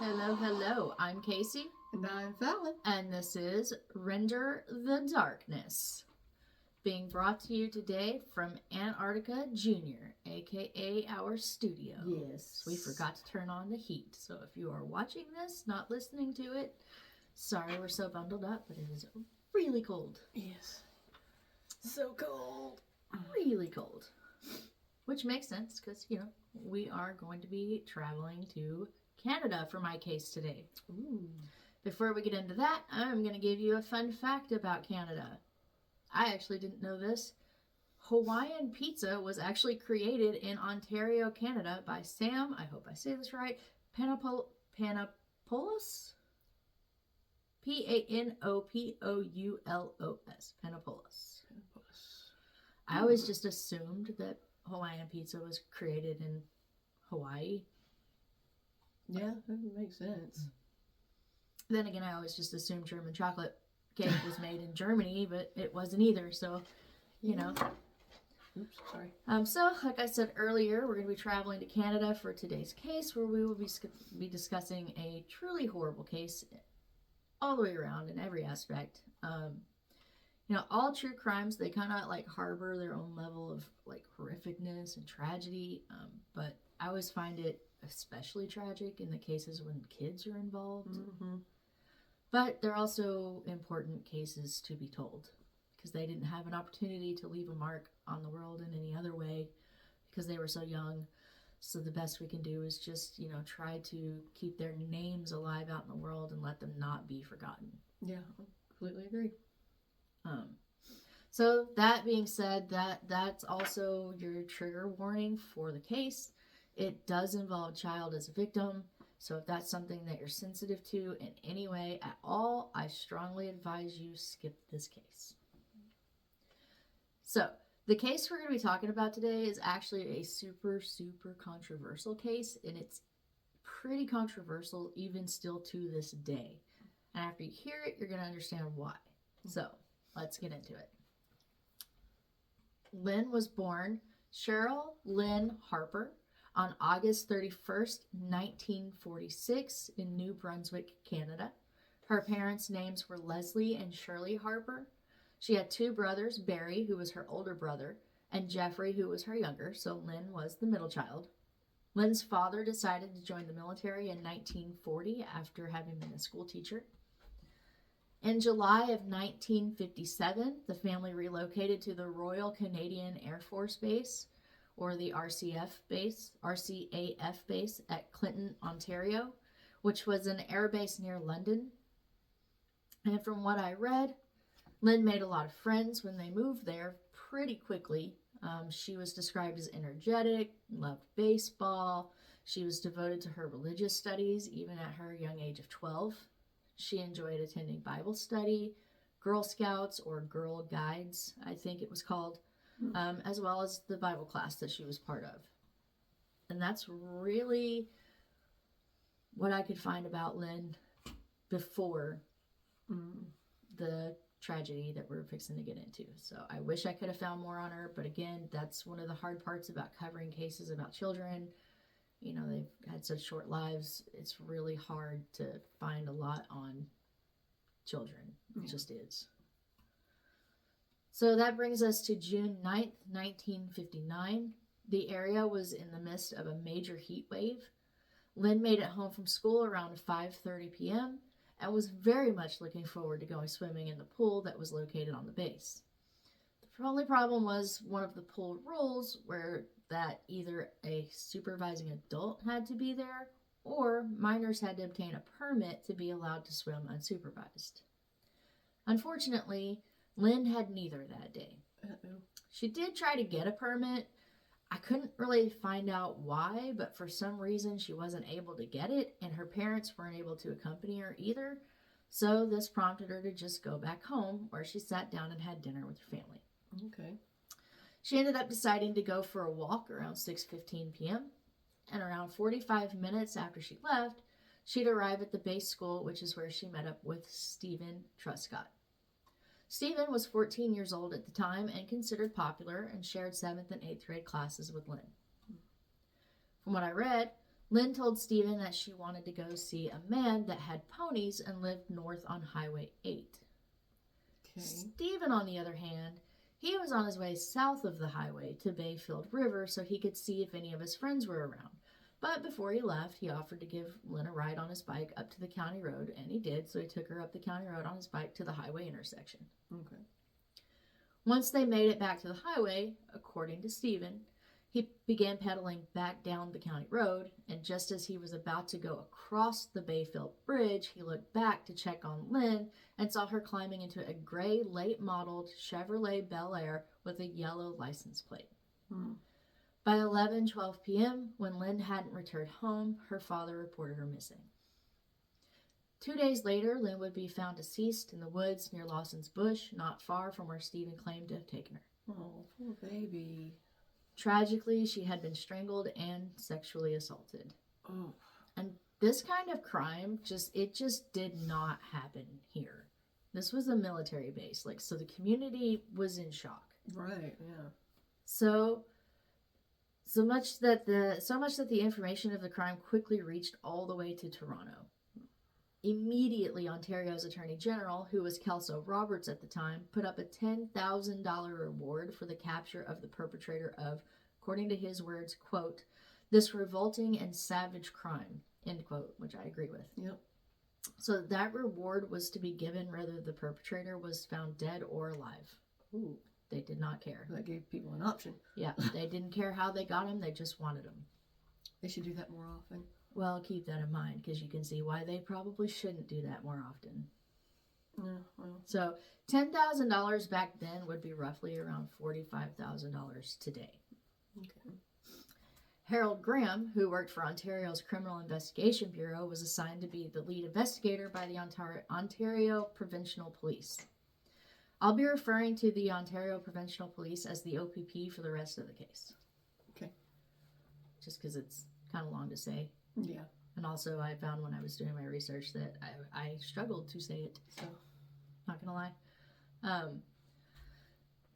Hello, hello. I'm Casey. And I'm Fallon. And this is Render the Darkness, being brought to you today from Antarctica Junior, aka our studio. Yes. We forgot to turn on the heat, so if you are watching this, not listening to it, sorry we're so bundled up, but it is really cold. Yes. So cold. Really cold. Which makes sense because, we are going to be traveling to Canada for my case today. Ooh. Before we get into that, I'm going to give you a fun fact about Canada. I actually didn't know this. Hawaiian pizza was actually created in Ontario, Canada by Sam, I hope I say this right, Panopoulos? Panopoulos. Panopoulos. I always just assumed that Hawaiian pizza was created in Hawaii. Yeah, that makes sense. Then again, I always just assumed German chocolate cake was made in Germany, but it wasn't either, so, Oops, sorry. So, like I said earlier, we're going to be traveling to Canada for today's case, where we will be discussing a truly horrible case all the way around in every aspect. All true crimes, they kind of harbor their own level of horrificness and tragedy, but I always find it especially tragic in the cases when kids are involved. Mm-hmm. But they're also important cases to be told because they didn't have an opportunity to leave a mark on the world in any other way because they were so young. So the best we can do is just, try to keep their names alive out in the world and let them not be forgotten. Yeah, I completely agree. So that being said, that's also your trigger warning for the case. It does involve a child as a victim. So if that's something that you're sensitive to in any way at all, I strongly advise you skip this case. So the case we're going to be talking about today is actually a super, super controversial case, and it's pretty controversial even still to this day. And after you hear it, you're going to understand why. So let's get into it. Lynne was born Cheryl Lynne Harper on August 31st, 1946 in New Brunswick, Canada. Her parents' names were Leslie and Shirley Harper. She had two brothers, Barry, who was her older brother, and Jeffrey, who was her younger, so Lynne was the middle child. Lynne's father decided to join the military in 1940 after having been a school teacher. In July of 1957, the family relocated to the Royal Canadian Air Force Base, or the RCAF base at Clinton, Ontario, which was an air base near London. And from what I read, Lynne made a lot of friends when they moved there pretty quickly. She was described as energetic, loved baseball. She was devoted to her religious studies, even at her young age of 12. She enjoyed attending Bible study, Girl Scouts, or Girl Guides, I think it was called, as well as the Bible class that she was part of. And that's really what I could find about Lynne before the tragedy that we're fixing to get into. So I wish I could have found more on her, but again, that's one of the hard parts about covering cases about children. They've had such short lives. It's really hard to find a lot on children. It just is. So that brings us to June 9th, 1959. The area was in the midst of a major heat wave. Lynne made it home from school around 5:30 p.m. and was very much looking forward to going swimming in the pool that was located on the base. The only problem was one of the pool rules where that either a supervising adult had to be there or minors had to obtain a permit to be allowed to swim unsupervised. Unfortunately, Lynne had neither that day. She did try to get a permit. I couldn't really find out why, but for some reason she wasn't able to get it, and her parents weren't able to accompany her either. So this prompted her to just go back home, where she sat down and had dinner with her family. Okay. She ended up deciding to go for a walk around 6:15 p.m. And around 45 minutes after she left, she'd arrive at the base school, which is where she met up with Steven Truscott. Steven was 14 years old at the time and considered popular and shared 7th and 8th grade classes with Lynne. From what I read, Lynne told Steven that she wanted to go see a man that had ponies and lived north on Highway 8. Okay. Steven, on the other hand, he was on his way south of the highway to Bayfield River so he could see if any of his friends were around. But before he left, he offered to give Lynne a ride on his bike up to the county road, and he did, so he took her up the county road on his bike to the highway intersection. Okay. Once they made it back to the highway, according to Steven, he began pedaling back down the county road, and just as he was about to go across the Bayfield Bridge, he looked back to check on Lynne and saw her climbing into a gray, late-modeled Chevrolet Bel Air with a yellow license plate. By 11:12 p.m., when Lynne hadn't returned home, her father reported her missing. 2 days later, Lynne would be found deceased in the woods near Lawson's Bush, not far from where Steven claimed to have taken her. Oh, poor baby. Tragically, she had been strangled and sexually assaulted. Oh. And this kind of crime just did not happen here. This was a military base, so the community was in shock. Right, yeah. So much that the information of the crime quickly reached all the way to Toronto. Immediately, Ontario's Attorney General, who was Kelso Roberts at the time, put up a $10,000 reward for the capture of the perpetrator of, according to his words, quote, "this revolting and savage crime," end quote, which I agree with. Yep. So that reward was to be given whether the perpetrator was found dead or alive. Ooh. They did not care. That gave people an option. Yeah, they didn't care how they got him, they just wanted him. They should do that more often. Well, keep that in mind, because you can see why they probably shouldn't do that more often. Yeah, well. So, $10,000 back then would be roughly around $45,000 today. Okay. Harold Graham, who worked for Ontario's Criminal Investigation Bureau, was assigned to be the lead investigator by the Ontario Provincial Police. I'll be referring to the Ontario Provincial Police as the OPP for the rest of the case. Okay. Just because it's kind of long to say. Yeah. And also, I found when I was doing my research that I struggled to say it. So, not gonna lie.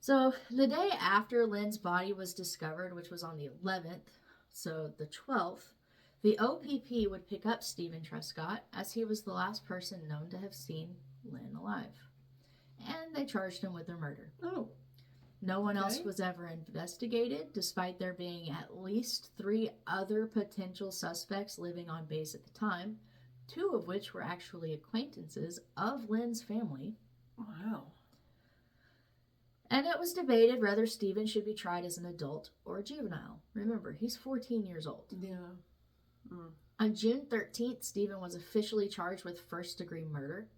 So, the day after Lynne's body was discovered, which was on the 11th, so the 12th, the OPP would pick up Steven Truscott, as he was the last person known to have seen Lynne alive. And they charged him with her murder. Oh. No one else Okay. was ever investigated, despite there being at least 3 other potential suspects living on base at the time, 2 of which were actually acquaintances of Lynne's family. Wow. And it was debated whether Steven should be tried as an adult or a juvenile. Remember, he's 14 years old. Yeah. On June 13th, Steven was officially charged with first-degree murder.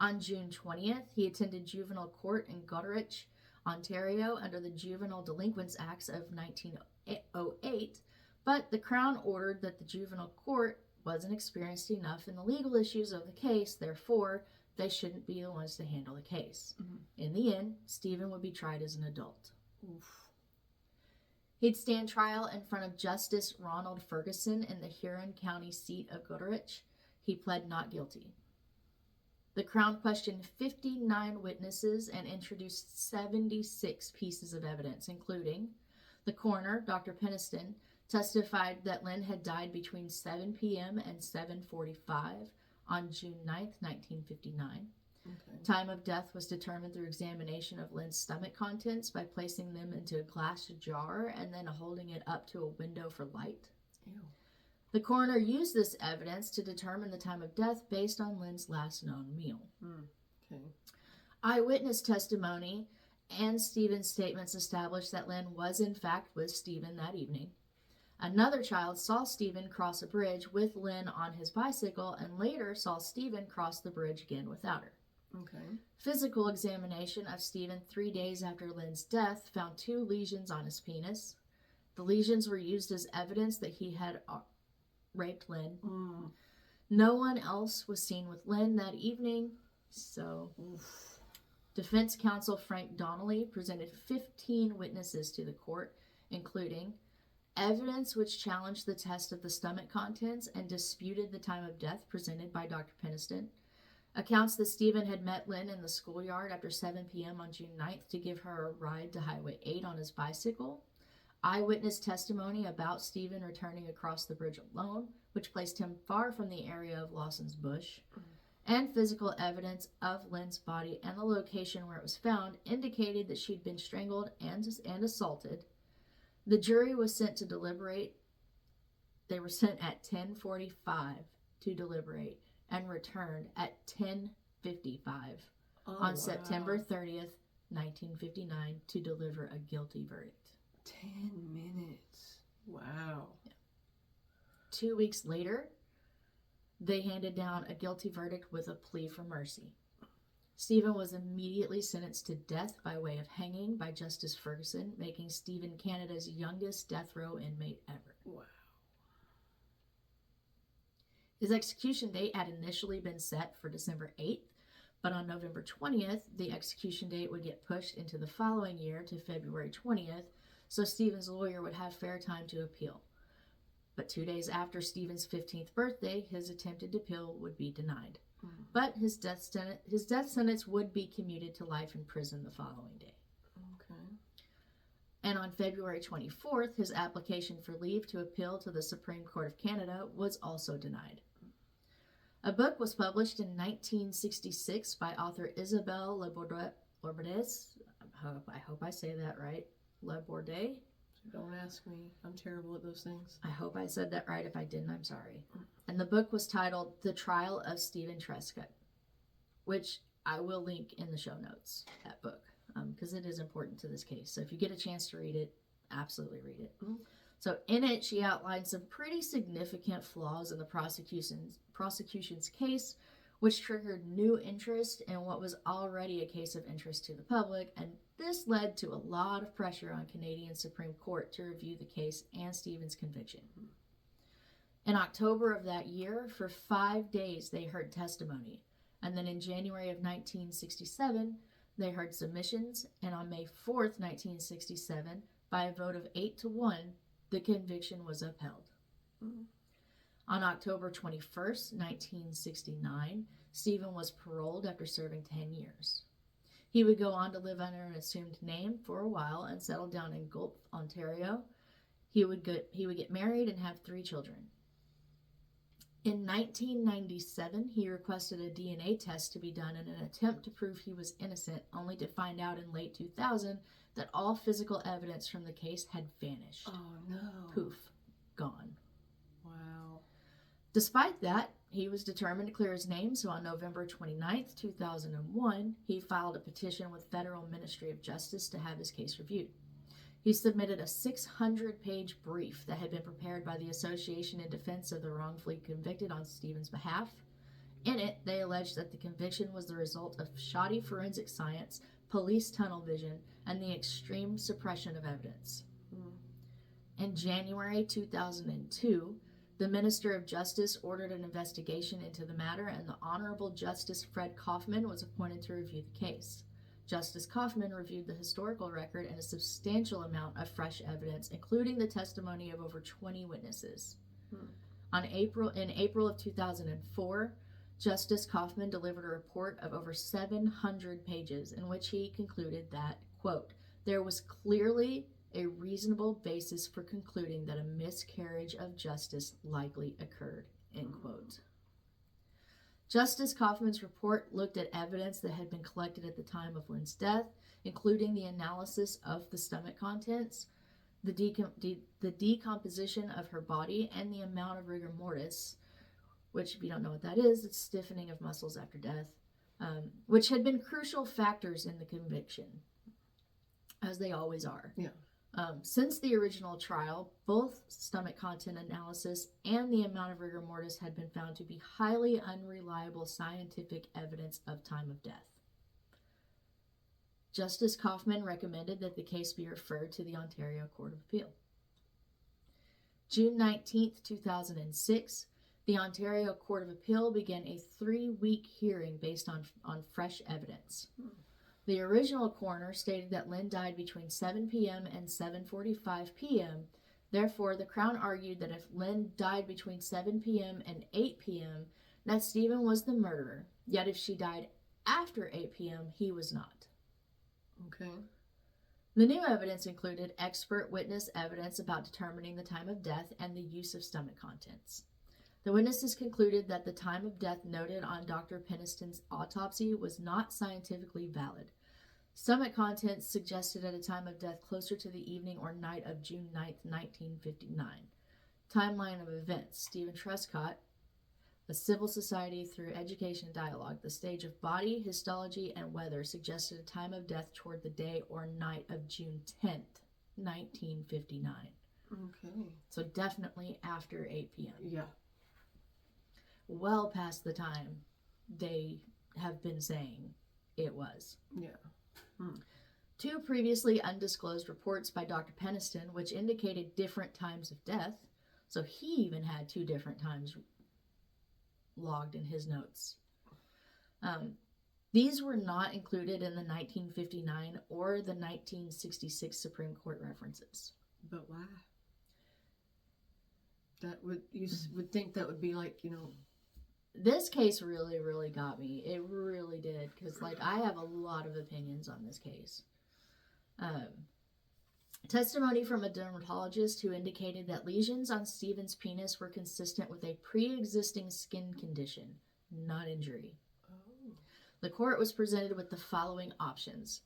On June 20th, he attended juvenile court in Goderich, Ontario, under the Juvenile Delinquents Acts of 1908, but the Crown ordered that the juvenile court wasn't experienced enough in the legal issues of the case, therefore, they shouldn't be the ones to handle the case. Mm-hmm. In the end, Steven would be tried as an adult. Oof. He'd stand trial in front of Justice Ronald Ferguson in the Huron County seat of Goderich. He pled not guilty. The Crown questioned 59 witnesses and introduced 76 pieces of evidence, including the coroner, Dr. Peniston, testified that Lynne had died between 7 p.m. and 7:45 on June 9th, 1959. Okay. Time of death was determined through examination of Lynne's stomach contents by placing them into a glass jar and then holding it up to a window for light. Ew. The coroner used this evidence to determine the time of death based on Lynne's last known meal. Okay. Eyewitness testimony and Steven's statements established that Lynne was in fact with Steven that evening. Another child saw Steven cross a bridge with Lynne on his bicycle and later saw Steven cross the bridge again without her. Okay. Physical examination of Steven 3 days after Lynne's death found 2 lesions on his penis. The lesions were used as evidence that he had raped Lynne. No one else was seen with Lynne that evening, so Oof. defense counsel Frank Donnelly presented 15 witnesses to the court, including evidence which challenged the test of the stomach contents and disputed the time of death presented by Dr. Peniston, accounts that Steven had met Lynne in the schoolyard after 7 p.m. on June 9th to give her a ride to Highway 8 on his bicycle, eyewitness testimony about Steven returning across the bridge alone, which placed him far from the area of Lawson's Bush, and physical evidence of Lynne's body and the location where it was found indicated that she'd been strangled and assaulted. The jury was sent to deliberate. They were sent at 10:45 to deliberate and returned at 10:55 on September 30th, 1959 to deliver a guilty verdict. 10 minutes. Wow. Yeah. 2 weeks later, they handed down a guilty verdict with a plea for mercy. Steven was immediately sentenced to death by way of hanging by Justice Ferguson, making Steven Canada's youngest death row inmate ever. Wow. His execution date had initially been set for December 8th, but on November 20th, the execution date would get pushed into the following year to February 20th, so Steven's lawyer would have fair time to appeal. But 2 days after Steven's 15th birthday, his attempted appeal would be denied. But his death sentence would be commuted to life in prison the following day. Okay. And on February 24th, his application for leave to appeal to the Supreme Court of Canada was also denied. A book was published in 1966 by author Isabelle Laborde. I hope I say that right. Laborde. Don't ask me. I'm terrible at those things. I hope I said that right. If I didn't, I'm sorry. And the book was titled The Trial of Steven Truscott, which I will link in the show notes, that book, because it is important to this case. So if you get a chance to read it, absolutely read it. Mm-hmm. So in it, she outlined some pretty significant flaws in the prosecution's case, which triggered new interest in what was already a case of interest to the public, and this led to a lot of pressure on Canadian Supreme Court to review the case and Steven's conviction. In October of that year, for 5 days, they heard testimony, and then in January of 1967, they heard submissions, and on May 4th, 1967, by a vote of 8-1, the conviction was upheld. Mm-hmm. On October 21st, 1969, Steven was paroled after serving 10 years. He would go on to live under an assumed name for a while and settle down in Gulf, Ontario. He would get married and have 3 children. In 1997, he requested a DNA test to be done in an attempt to prove he was innocent, only to find out in late 2000 that all physical evidence from the case had vanished. Oh, no. Poof. Gone. Wow. Despite that, he was determined to clear his name, so on November 29th, 2001, he filed a petition with Federal Ministry of Justice to have his case reviewed. He submitted a 600-page brief that had been prepared by the Association in Defense of the Wrongfully Convicted on Steven's behalf. In it, they alleged that the conviction was the result of shoddy forensic science, police tunnel vision, and the extreme suppression of evidence. In January 2002, the Minister of Justice ordered an investigation into the matter, and the Honorable Justice Fred Kaufman was appointed to review the case. Justice Kaufman reviewed the historical record and a substantial amount of fresh evidence, including the testimony of over 20 witnesses. In April of 2004, Justice Kaufman delivered a report of over 700 pages in which he concluded that, quote, there was clearly a reasonable basis for concluding that a miscarriage of justice likely occurred, end quote. Justice Kaufman's report looked at evidence that had been collected at the time of Lynne's death, including the analysis of the stomach contents, the decomposition of her body, and the amount of rigor mortis, which, if you don't know what that is, it's stiffening of muscles after death, which had been crucial factors in the conviction, as they always are. Yeah. Since the original trial, both stomach content analysis and the amount of rigor mortis had been found to be highly unreliable scientific evidence of time of death. Justice Kaufman recommended that the case be referred to the Ontario Court of Appeal. June 19th, 2006, the Ontario Court of Appeal began a 3-week hearing based on fresh evidence. The original coroner stated that Lynne died between 7 p.m. and 7:45 p.m. Therefore, the Crown argued that if Lynne died between 7 p.m. and 8 p.m., that Steven was the murderer. Yet if she died after 8 p.m., he was not. Okay. The new evidence included expert witness evidence about determining the time of death and the use of stomach contents. The witnesses concluded that the time of death noted on Dr. Peniston's autopsy was not scientifically valid. Stomach contents suggested at a time of death closer to the evening or night of June 9th, 1959. Timeline of events. Steven Truscott, A Civil Society Through Education and Dialogue. The stage of body, histology, and weather suggested a time of death toward the day or night of June 10th, 1959. Okay. So definitely after 8 p.m. Yeah. Well past the time they have been saying it was. Yeah. Two previously undisclosed reports by Dr. Peniston, which indicated different times of death. So he even had two different times logged in his notes. These were not included in the 1959 or the 1966 Supreme Court references. But why? That would would think that would be like, This case really, really got me. It really did, because I have a lot of opinions on this case. Testimony from a dermatologist who indicated that lesions on Steven's penis were consistent with a pre-existing skin condition, not injury. Oh. The court was presented with the following options.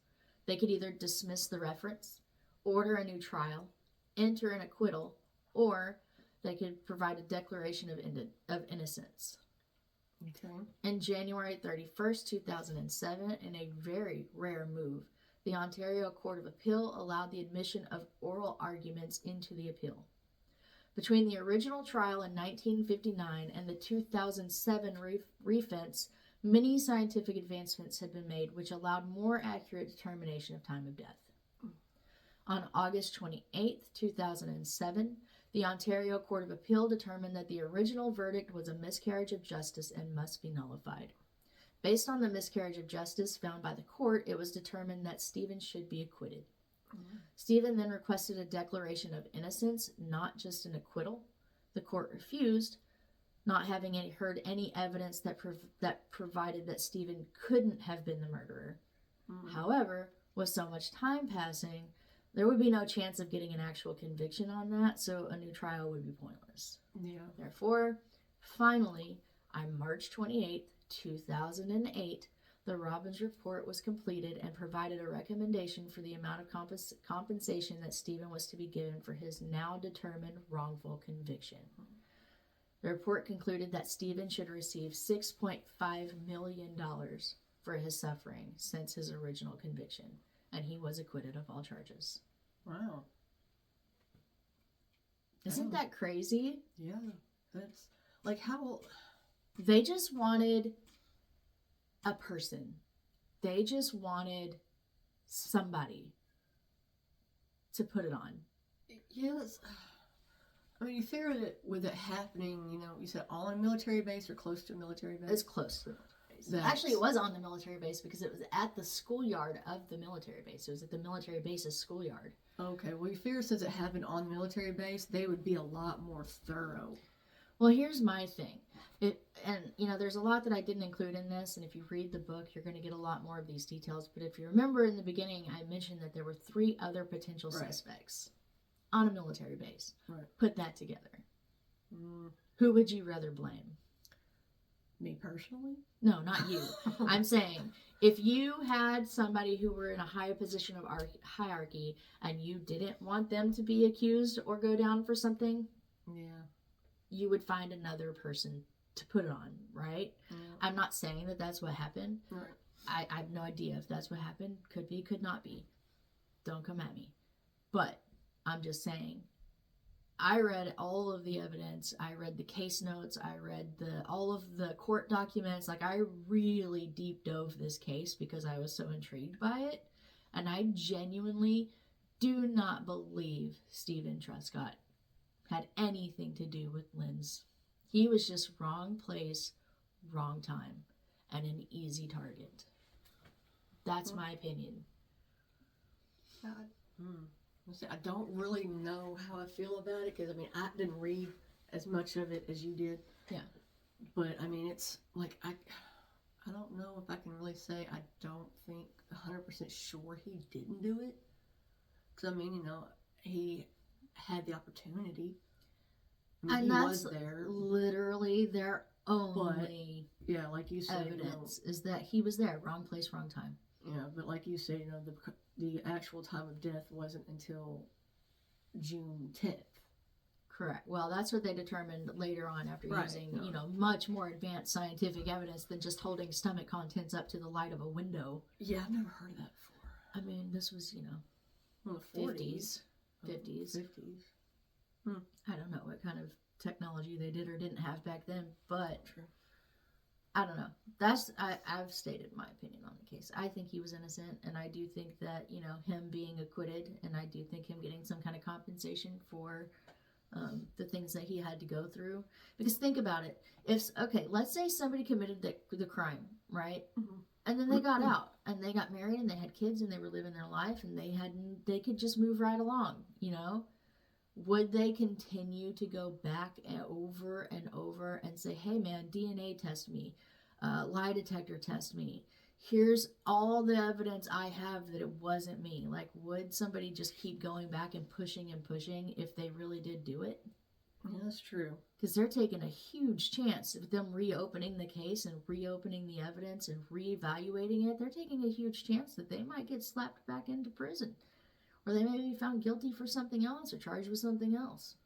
They could either dismiss the reference, order a new trial, enter an acquittal, or they could provide a declaration of innocence. Okay. On January 31st, 2007, in a very rare move, the Ontario Court of Appeal allowed the admission of oral arguments into the appeal. Between the original trial in 1959 and the 2007 refence, many scientific advancements had been made which allowed more accurate determination of time of death. On August 28th, 2007, the Ontario Court of Appeal determined that the original verdict was a miscarriage of justice and must be nullified. Based on the miscarriage of justice found by the court, it was determined that Steven should be acquitted. Steven then requested a declaration of innocence, not just an acquittal. The court refused, not having heard any evidence that provided that Steven couldn't have been the murderer. However, with so much time passing, there would be no chance of getting an actual conviction on that, so a new trial would be pointless. Yeah. Therefore, finally, on March 28th, 2008, the Robbins report was completed and provided a recommendation for the amount of compensation that Steven was to be given for his now determined wrongful conviction. The report concluded that Steven should receive $6.5 million for his suffering since his original conviction, and he was acquitted of all charges. Wow. Isn't that crazy? Yeah. That's like how... They just wanted a person. They just wanted somebody to put it on. Yes. I mean, you figure that with it happening, you said on a military base or close to a military base? It's close to the military base. Actually, it was on the military base because it was at the schoolyard of the military base. It was at the military base's schoolyard. Okay, well, you figure since it happened on the military base, they would be a lot more thorough. Well, here's my thing. There's a lot that I didn't include in this, and if you read the book, you're going to get a lot more of these details. But if you remember in the beginning, I mentioned that there were 3 other potential suspects on a military base. Right. Put that together. Who would you rather blame? Me personally? No, not you. I'm saying, if you had somebody who were in a high position of hierarchy and you didn't want them to be accused or go down for something, yeah, you would find another person to put it on, right? Yeah. I'm not saying that that's what happened. Right. I have no idea if that's what happened. Could be, could not be. Don't come at me. But I'm just saying, I read all of the evidence. I read the case notes. I read all of the court documents. I really deep dove this case because I was so intrigued by it. And I genuinely do not believe Steven Truscott had anything to do with Lynne's. He was just wrong place, wrong time, and an easy target. That's my opinion. I don't really know how I feel about it because, I didn't read as much of it as you did. Yeah. But, it's I don't know if I can really say I don't think 100% sure he didn't do it. Because, I mean, you know, he had the opportunity. I mean, And he that's was there. literally their only Yeah, like you said, evidence is that he was there. Wrong place, wrong time. Yeah, but like you say, you know, the actual time of death wasn't until June 10th. Correct. Well, that's what they determined later on after Right, using, no. you know, much more advanced scientific evidence than just holding stomach contents up to the light of a window. Yeah, I've never heard of that before. I mean, this was, you know, Well, the 50s. 50s. 50s. I don't know what kind of technology they did or didn't have back then, but True. I don't know. I've stated my opinion on the case. I think he was innocent, and I do think that, you know, him being acquitted, and I do think him getting some kind of compensation for the things that he had to go through. Because think about it. Let's say somebody committed the crime, right? Mm-hmm. And then they got out, and they got married, and they had kids, and they were living their life, and they could just move right along, you know? Would they continue to go back and over and say, hey man, DNA test me, lie detector test me, here's all the evidence I have that it wasn't me? Like, would somebody just keep going back and pushing if they really did do it? Yeah, that's true. Because they're taking a huge chance of them reopening the case and reopening the evidence and reevaluating it. They're taking a huge chance that they might get slapped back into prison. Or they may be found guilty for something else or charged with something else.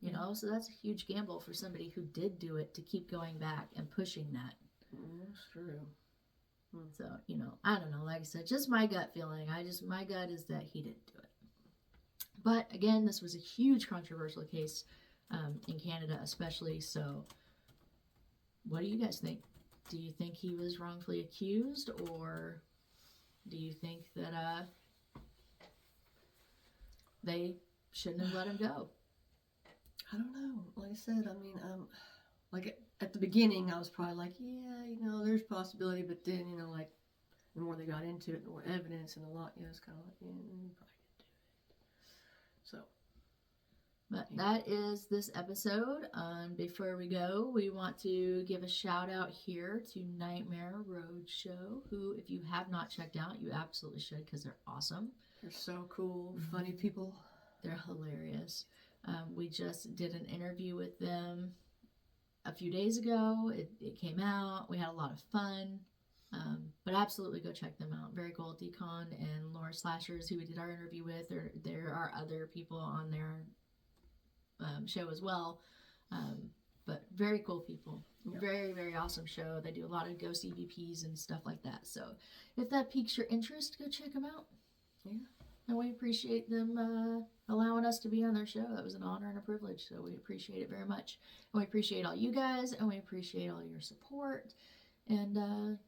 You know, so that's a huge gamble for somebody who did do it to keep going back and pushing that. That's true. So, you know, I don't know. Like I said, just my gut feeling. My gut is that he didn't do it. But again, this was a huge controversial case in Canada, especially. So, what do you guys think? Do you think he was wrongfully accused, or do you think that they shouldn't have let him go? I don't know. Like I said, I mean, like at the beginning, I was probably like, yeah, you know, there's possibility, but then, you know, like the more they got into it, the more evidence and a lot, you know, it's kind of like, yeah, you probably didn't do it. So. But that is this episode. Before we go, we want to give a shout out here to Nightmare Roadshow, who, if you have not checked out, you absolutely should, because they're awesome. They're so cool, funny people. They're hilarious. We just did an interview with them a few days ago. It came out. We had a lot of fun. But absolutely go check them out. Very cool. Decon and Laura Slashers, who we did our interview with. There are other people on their show as well. But very cool people. Yep. Very, very awesome show. They do a lot of ghost EVPs and stuff like that. So if that piques your interest, go check them out. Yeah. And we appreciate them allowing us to be on their show. That was an honor and a privilege. So we appreciate it very much. And we appreciate all you guys, and we appreciate all your support. And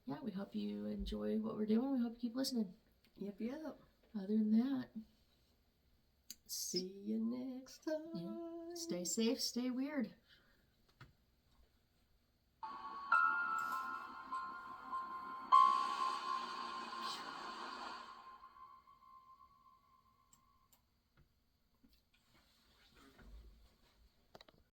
yeah, we hope you enjoy what we're doing. We hope you keep listening. Yep. Other than that, see you next time. Yeah. Stay safe, stay weird.